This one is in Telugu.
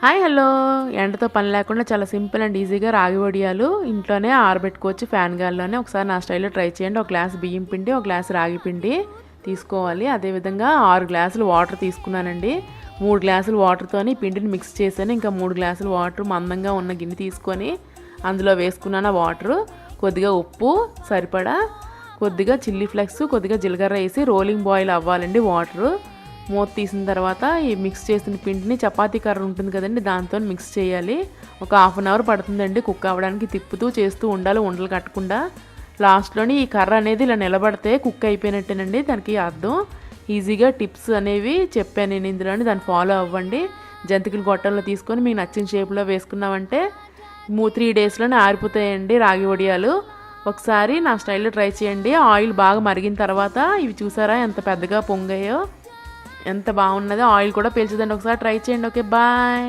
హాయ్ హలో ఎండతో పని లేకుండా చాలా సింపుల్ అండ్ ఈజీగా రాగి వడియాలు ఇంట్లోనే ఆరబెట్టుకోవచ్చు ఫ్యాన్ గాల్లోనే. ఒకసారి నా స్టైల్లో ట్రై చేయండి. ఒక గ్లాస్ బియ్యం పిండి, ఒక గ్లాస్ రాగి పిండి తీసుకోవాలి. అదేవిధంగా 6 గ్లాసులు వాటర్ తీసుకున్నానండి. 3 గ్లాసులు వాటర్తోని పిండిని మిక్స్ చేశాను. ఇంకా 3 గ్లాసులు వాటర్ మందంగా ఉన్న గిన్నె తీసుకొని అందులో వేసుకున్నాను వాటరు. కొద్దిగా ఉప్పు సరిపడా, కొద్దిగా చిల్లీ ఫ్లేక్స్, కొద్దిగా జీలకర్ర వేసి రోలింగ్ బాయిల్ అవ్వాలండి వాటరు. మూత తీసిన తర్వాత ఈ మిక్స్ చేసిన పిండిని చపాతీ కర్ర ఉంటుంది కదండి, దాంతో మిక్స్ చేయాలి. ఒక హాఫ్ అన్ అవర్ పడుతుందండి కుక్ అవ్వడానికి. తిప్పుతూ చేస్తూ ఉండాలి ఉండలు కట్టకుండా. లాస్ట్లోని ఈ కర్ర అనేది ఇలా నిలబడితే కుక్ అయిపోయినట్టేనండి దానికి అర్థం. ఈజీగా టిప్స్ అనేవి చెప్పాను నేను ఇందులోని, దాన్ని ఫాలో అవ్వండి. జంతికలు గొట్టంలో తీసుకొని మీకు నచ్చిన షేప్లో వేసుకున్నామంటే 3 డేస్లోనే ఆరిపోతాయండి రాగి వడియాలు. ఒకసారి నా స్టైల్లో ట్రై చేయండి. ఆయిల్ బాగా మరిగిన తర్వాత ఇవి చూసారా ఎంత పెద్దగా పొంగాయో, ఎంత బాగున్నదో. ఆయిల్ కూడా పీల్చదండి. ఒకసారి ట్రై చేయండి. Okay, bye.